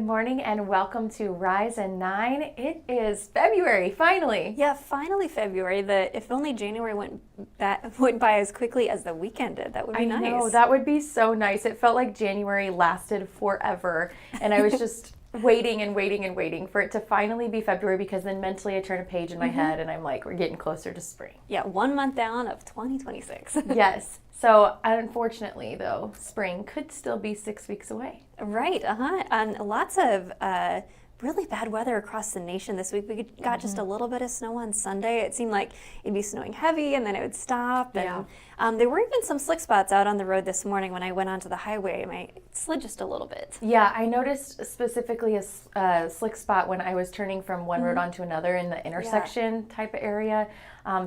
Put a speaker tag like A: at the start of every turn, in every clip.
A: morning and welcome to Rise and 9. It is February, finally.
B: Yeah, finally February. If only January went by as quickly as the weekend did. That would be nice.
A: I know, that would be so nice. It felt like January lasted forever, and I was just waiting and waiting and waiting for it to finally be February, because then mentally I turn a page in my head and I'm like, we're getting closer to spring.
B: Yeah, 1 month down of 2026.
A: Yes. So unfortunately, though, spring could still be 6 weeks away.
B: Right, and lots of really bad weather across the nation this week. We got just a little bit of snow on Sunday. It seemed like it'd be snowing heavy and then it would stop. And there were even some slick spots out on the road this morning when I went onto the highway. I slid just a little bit.
A: Yeah, I noticed specifically a slick spot when I was turning from one road onto another in the intersection type of area.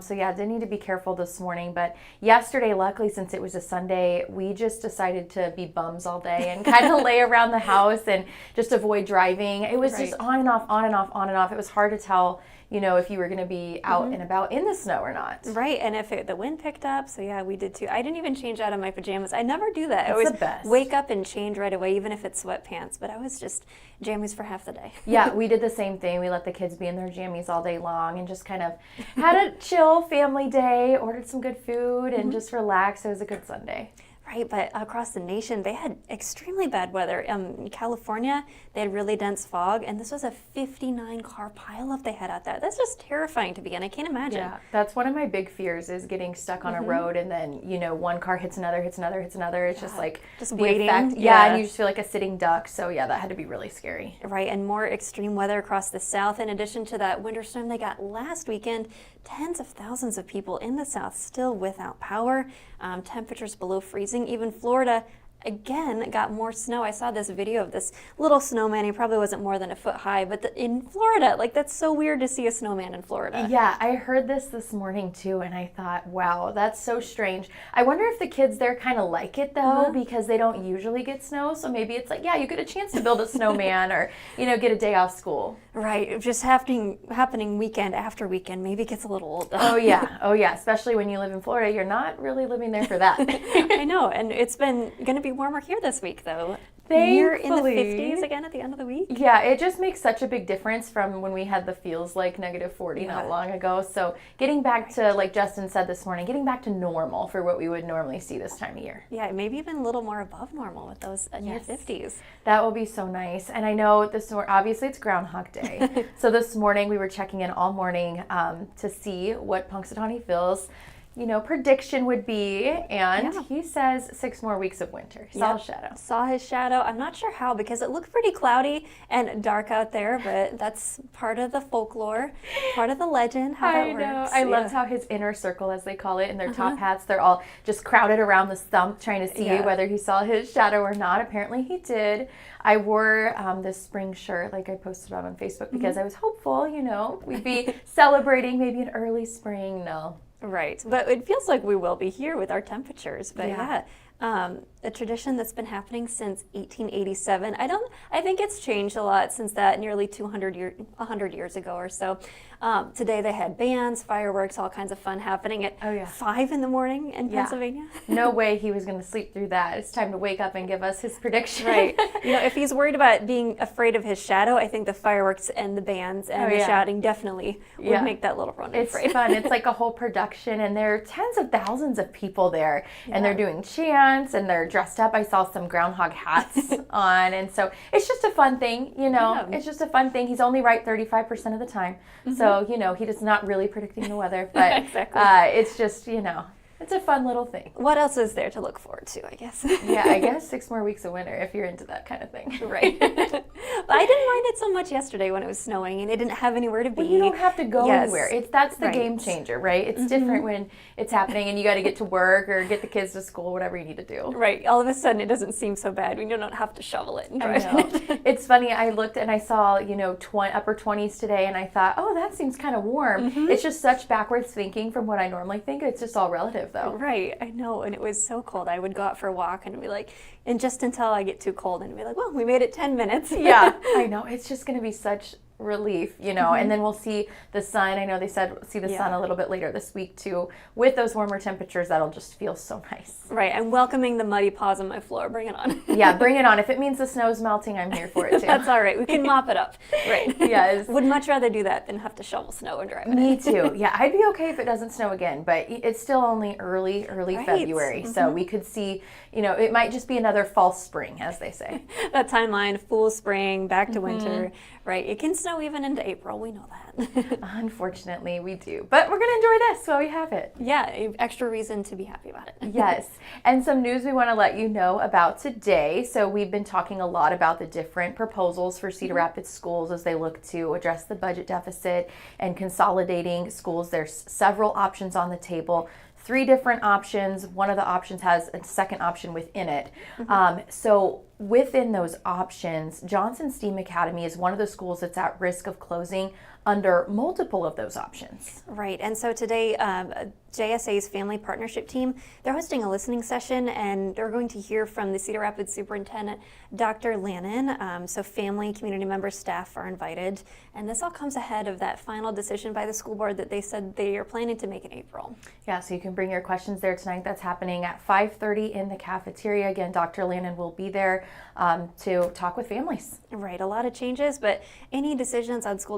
A: So yeah, did need to be careful this morning. But yesterday, luckily, since it was a Sunday, we just decided to be bums all day and kind of lay around the house and just avoid driving. It was just on and off, on and off, on and off. It was hard to tell, if you were going to be out and about in the snow or not.
B: Right, and if the wind picked up, so yeah, we did too. I didn't even change out of my pajamas. I never do that.
A: That's
B: I always
A: the best.
B: Wake up and change right away, even if it's sweatpants. But I was just jammies for half the day.
A: Yeah, we did the same thing. We let the kids be in their jammies all day long and just kind of had a chill family day, ordered some good food, and just relaxed. It was a good Sunday.
B: Right, but across the nation, they had extremely bad weather. In California, they had really dense fog, and this was a 59-car pileup they had out there. That's just terrifying to be in. I can't imagine.
A: Yeah, that's one of my big fears, is getting stuck on a road and then, one car hits another, hits another, hits another. It's just like
B: just waiting.
A: Yeah, and you just feel like a sitting duck. So yeah, that had to be really scary.
B: Right, and more extreme weather across the South. In addition to that winter storm they got last weekend, tens of thousands of people in the South still without power, temperatures below freezing. Even Florida, again, got more snow. I saw this video of this little snowman. He probably wasn't more than a foot high, but in Florida, that's so weird to see a snowman in Florida.
A: Yeah, I heard this morning too, and I thought, wow, that's so strange. I wonder if the kids there kind of like it though, because they don't usually get snow. So maybe it's like, yeah, you get a chance to build a snowman or, get a day off school.
B: Right, just happening weekend after weekend. Maybe it gets a little old.
A: Oh yeah, especially when you live in Florida, you're not really living there for that.
B: I know, and it's been going to be warmer here this week, though.
A: Thankfully.
B: You're in the 50s again at the end of the week.
A: Yeah, it just makes such a big difference from when we had the feels like -40 not long ago. So getting back to, like Justin said this morning, getting back to normal for what we would normally see this time of year.
B: Yeah, maybe even a little more above normal with those near 50s.
A: That will be so nice. And I know obviously it's Groundhog Day. So this morning we were checking in all morning to see what Punxsutawney Phil's prediction would be, and he says 6 more weeks of winter. Saw his shadow.
B: Saw his shadow. I'm not sure how, because it looked pretty cloudy and dark out there, but that's part of the folklore, part of the legend, how that works.
A: I know. I loved how his inner circle, as they call it, in their top hats, they're all just crowded around the stump trying to see whether he saw his shadow or not. Apparently he did. I wore this spring shirt, like I posted about on Facebook, because I was hopeful, we'd be celebrating maybe an early spring. No.
B: Right, but it feels like we will be here with our temperatures. But a tradition that's been happening since 1887. I think it's changed a lot since that, nearly 100 years ago or so. Today they had bands, fireworks, all kinds of fun happening at 5 in the morning in Pennsylvania.
A: No way he was going to sleep through that. It's time to wake up and give us his prediction.
B: Right. If he's worried about being afraid of his shadow, I think the fireworks and the bands and the shouting definitely would make that little runner afraid.
A: It's fun. It's like a whole production, and there are tens of thousands of people there, and they're doing chants, and they're dressed up. I saw some groundhog hats on, and so it's just a fun thing, It's just a fun thing. He's only right 35% of the time, so he does not really predicting the weather, but it's just it's a fun little thing.
B: What else is there to look forward to, I guess?
A: Yeah, I guess 6 more weeks of winter if you're into that kind of thing.
B: Right. But I didn't mind it so much yesterday when it was snowing and it didn't have anywhere to be.
A: Well, you don't have to go anywhere. That's the game changer, right? It's different when it's happening and you got to get to work or get the kids to school, whatever you need to do.
B: Right. All of a sudden it doesn't seem so bad when you don't have to shovel it and drive it.
A: It's funny. I looked and I saw, upper 20s today, and I thought, oh, that seems kind of warm. It's just such backwards thinking from what I normally think. It's just all relative, though.
B: Right, I know, and it was so cold. I would go out for a walk and be like, and just until I get too cold and be like, well, we made it 10 minutes.
A: Yeah, I know. It's just going to be such relief, and then we'll see the sun. I know they said see the sun a little bit later this week too. With those warmer temperatures, that'll just feel so nice.
B: Right, I'm welcoming the muddy paws on my floor. Bring it on.
A: Yeah, bring it on. If it means the snow's melting, I'm here for it too.
B: That's all right. We can mop it up. Right.
A: Yes.
B: Would much rather do that than have to shovel snow and drive it
A: Me
B: in.
A: too. Yeah, I'd be okay if it doesn't snow again, but it's still only early
B: Right.
A: February. So we could see, it might just be another false spring, as they say.
B: That timeline, full spring, back to winter, right? It can snow even into April. We know that.
A: Unfortunately, we do. But we're going to enjoy this while we have it.
B: Yeah, extra reason to be happy about it.
A: Yes. And some news we want to let you know about today. So we've been talking a lot about the different proposals for Cedar Rapids schools as they look to address the budget deficit and consolidating schools. There's several options on the table. 3 different options. One of the options has a second option within it. So within those options, Johnson STEAM Academy is one of the schools that's at risk of closing under multiple of those options.
B: Right, and so today, JSA's Family Partnership Team, they're hosting a listening session, and they're going to hear from the Cedar Rapids Superintendent, Dr. Lannon. So family, community members, staff are invited, and this all comes ahead of that final decision by the school board that they said they are planning to make in April.
A: Yeah, so you can bring your questions there tonight. That's happening at 5:30 in the cafeteria. Again, Dr. Lannon will be there to talk with families.
B: Right, a lot of changes, but any decisions on school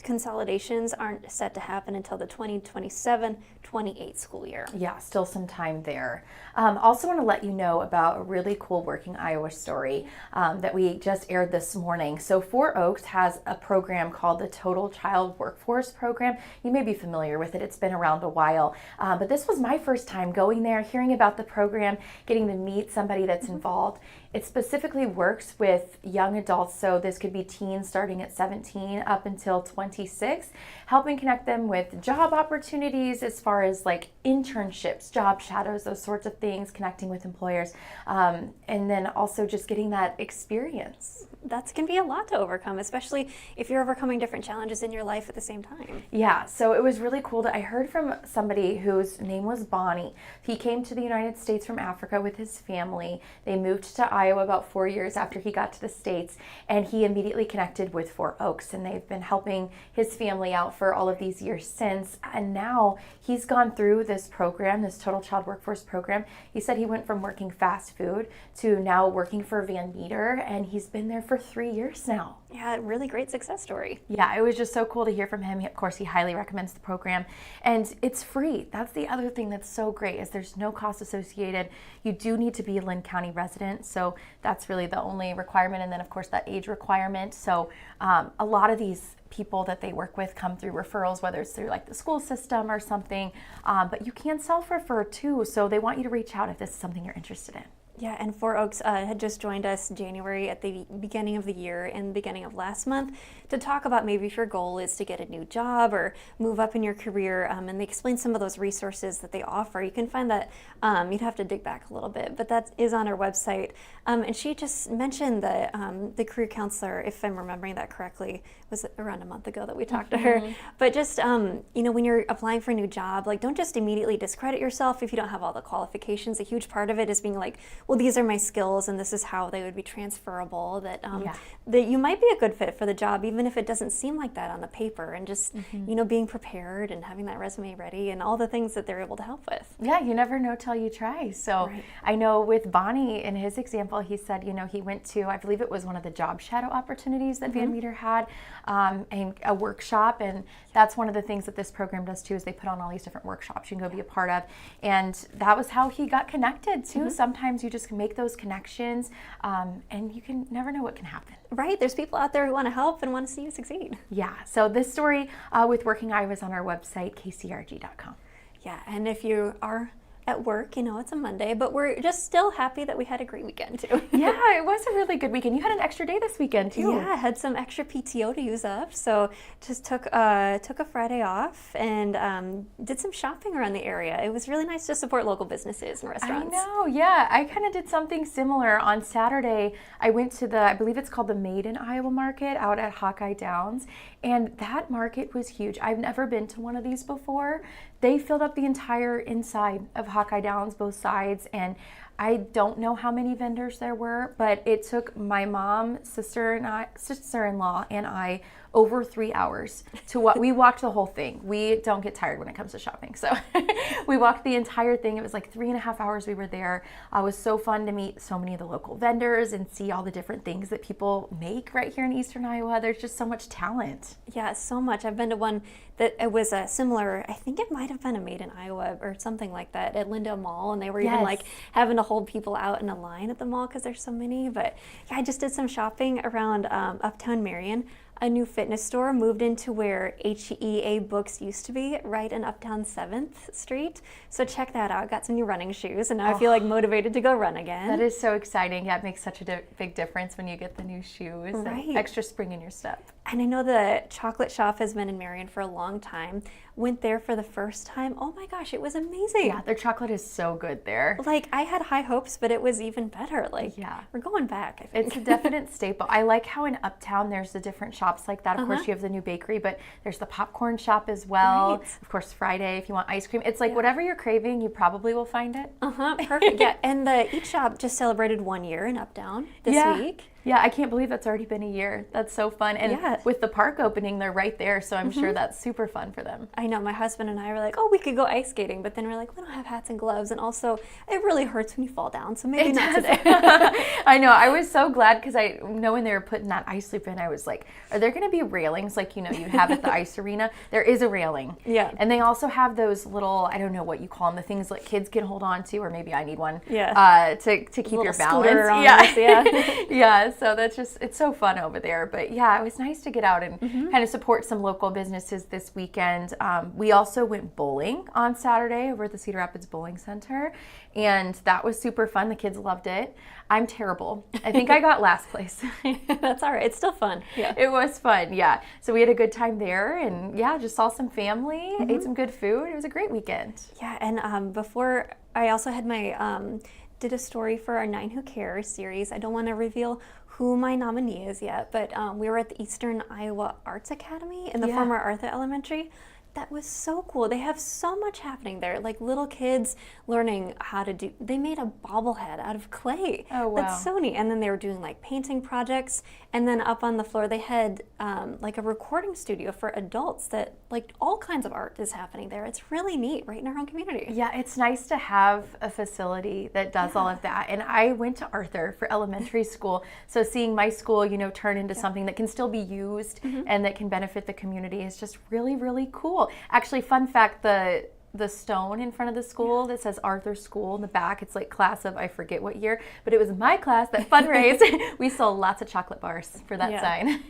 B: consolidations aren't set to happen until the 2027-28 school year.
A: Yeah, still some time there. Also want to let you know about a really cool Working Iowa story that we just aired this morning. So Four Oaks has a program called the Total Child Workforce Program. You may be familiar with it. It's been around a while. But this was my first time going there, hearing about the program, getting to meet somebody that's involved. It specifically works with young adults, so this could be teens starting at 17 up until 26, helping connect them with job opportunities as far as like internships, job shadows, those sorts of things, connecting with employers, and then also just getting that experience.
B: That can be a lot to overcome, especially if you're overcoming different challenges in your life at the same time.
A: Yeah, so it was really cool I heard from somebody whose name was Bonnie. He came to the United States from Africa with his family. They moved to Iowa about 4 years after he got to the States, and he immediately connected with Four Oaks, and they've been helping his family out for all of these years since. And now he's gone through this program, this Total Child Workforce Program. He said he went from working fast food to now working for Van Meter, and he's been there for 3 years now.
B: Yeah, really great success story.
A: Yeah, it was just so cool to hear from him. Of course, he highly recommends the program, and it's free. That's the other thing that's so great is there's no cost associated. You do need to be a Linn County resident, so that's really the only requirement, and then of course that age requirement. So a lot of these people that they work with come through referrals, whether it's through like the school system or something, but you can self-refer too, so they want you to reach out if this is something you're interested in.
B: Yeah, and Four Oaks had just joined us January at the beginning of the year and beginning of last month to talk about maybe if your goal is to get a new job or move up in your career, and they explain some of those resources that they offer. You can find that, you'd have to dig back a little bit, but that is on our website. And she just mentioned that the career counselor, if I'm remembering that correctly, was around a month ago that we talked to her. But just, when you're applying for a new job, like don't just immediately discredit yourself if you don't have all the qualifications. A huge part of it is being like, well, these are my skills and this is how they would be transferable, that that you might be a good fit for the job even if it doesn't seem like that on the paper, and just being prepared and having that resume ready and all the things that they're able to help with.
A: Yeah, you never know till you try. So
B: Right.
A: I know with Bonnie, in his example, he said, he went to, I believe it was one of the job shadow opportunities that Van Meter had, and a workshop, and that's one of the things that this program does too, is they put on all these different workshops you can go be a part of, and that was how he got connected too. Sometimes you just can make those connections, and you can never know what can happen.
B: Right, there's people out there who want to help and want to see you succeed.
A: Yeah, so this story with Working Iowa is on our website, KCRG.com.
B: Yeah, and if you are at work, it's a Monday, but we're just still happy that we had a great weekend too.
A: Yeah, it was a really good weekend. You had an extra day this weekend too.
B: Yeah, I had some extra PTO to use up, so just took a Friday off and did some shopping around the area. It was really nice to support local businesses and restaurants.
A: I know, yeah. I kind of did something similar. On Saturday, I went to I believe it's called the Made in Iowa Market out at Hawkeye Downs, and that market was huge. I've never been to one of these before. They filled up the entire inside of Hawkeye Downs, both sides, and I don't know how many vendors there were, but it took my mom, sister-in-law, and I over 3 hours to walk. We walked the whole thing. We don't get tired when it comes to shopping. So we walked the entire thing. It was like 3.5 hours we were there. It was so fun to meet so many of the local vendors and see all the different things that people make right here in Eastern Iowa. There's just so much talent.
B: Yeah, so much. I've been to one that it was a similar, I think it might have been a Made in Iowa or something like that at Lindale Mall. And they were even like having to hold people out in a line at the mall because there's so many. But yeah, I just did some shopping around Uptown Marion. A new fitness store moved into where HEA Books used to be, right in Uptown 7th Street. So check that out. Got some new running shoes, and now I feel like motivated to go run again.
A: That is so exciting. Yeah, it makes such a big difference when you get the new shoes.
B: Right.
A: And extra spring in your step.
B: And I know the chocolate shop has been in Marion for a long time. Went there for the first time. Oh my gosh, it was amazing.
A: Yeah, their chocolate is so good there.
B: Like, I had high hopes, but it was even better. Like, we're going back, I think.
A: It's a definite staple. I like how in Uptown there's the different shops like that. Of course, you have the new bakery, but there's the popcorn shop as well.
B: Right.
A: Of course, Friday, if you want ice cream. It's like whatever you're craving, you probably will find it.
B: Perfect. Yeah, and the Eat Shop just celebrated 1 year in Uptown this week.
A: Yeah, I can't believe that's already been a year. That's so fun. And with the park opening, they're right there, so I'm sure that's super fun for them.
B: I know, my husband and I were like, oh, we could go ice skating, but then we're like, we don't have hats and gloves, and also it really hurts when you fall down, so maybe not today.
A: I know, I was so glad because I know when they were putting that ice loop in, I was like, are there going to be railings like, you have at the ice arena? There is a railing.
B: Yeah.
A: And they also have those little, I don't know what you call them, the things that kids can hold on to, or maybe I need one, to keep your balance. Yeah, so that's just, it's so fun over there. But yeah, it was nice to get out and kind of support some local businesses this weekend. We also went bowling on Saturday over at the Cedar Rapids Bowling Center, and that was super fun. The kids loved it. I'm terrible. I think I got last place.
B: That's all right. It's still fun. Yeah.
A: It was fun, yeah. So we had a good time there, and just saw some family, ate some good food. It was a great weekend.
B: Yeah, and before, I also had my, did a story for our 9 Who Care series. I don't want to reveal who my nominee is yet, but we were at the Eastern Iowa Arts Academy in the former Arthur Elementary. That was so cool. They have so much happening there, like little kids learning how to do, they made a bobblehead out of clay.
A: Oh, wow.
B: That's so neat. And then they were doing like painting projects. And then up on the floor, they had like a recording studio for adults that like all kinds of art is happening there. It's really neat right in our own community.
A: Yeah, it's nice to have a facility that does all of that. And I went to Arthur for elementary school. So seeing my school, turn into something that can still be used and that can benefit the community is just really, really cool. Actually, fun fact, the stone in front of the school that says Arthur School in the back, it's like class of I forget what year, but it was my class that fundraised. We sold lots of chocolate bars for that sign.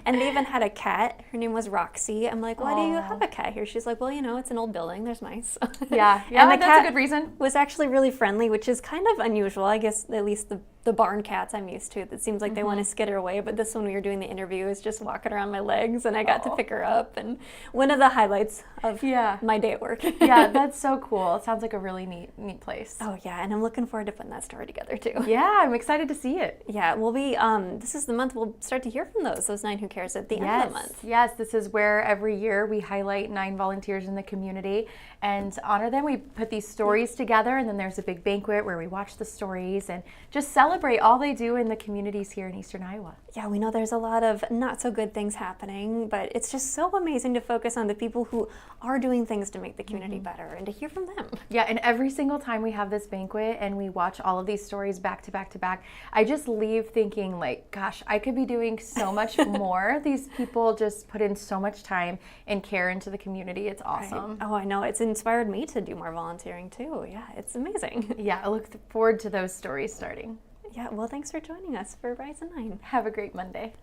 B: And they even had a cat. Her name was Roxy. I'm like, why do you have a cat here? She's like, well, it's an old building. There's mice.
A: Yeah,
B: and the
A: that's
B: cat
A: a good reason.
B: Was actually really friendly, which is kind of unusual. I guess at least the barn cats I'm used to. It seems like they want to skitter away, but this one we were doing the interview is just walking around my legs, and I got to pick her up. And one of the highlights of my day at work.
A: Yeah, that's so cool. It sounds like a really neat place.
B: Oh yeah, and I'm looking forward to putting that story together too.
A: Yeah, I'm excited to see it.
B: Yeah, we'll be, this is the month we'll start to hear from those 9 Who Cares at the end of the month.
A: Yes, this is where every year we highlight 9 volunteers in the community and honor them. We put these stories together, and then there's a big banquet where we watch the stories and just celebrate all they do in the communities here in Eastern Iowa.
B: Yeah, we know there's a lot of not so good things happening, but it's just so amazing to focus on the people who are doing things to make the community better and to hear from them.
A: Yeah, and every single time we have this banquet and we watch all of these stories back to back to back, I just leave thinking like, gosh, I could be doing so much more. These people just put in so much time and care into the community. It's awesome.
B: Right. Oh, I know. It's inspired me to do more volunteering too. Yeah, it's amazing.
A: Yeah, I look forward to those stories starting.
B: Yeah, well, thanks for joining us for Rise and 9.
A: Have a great Monday.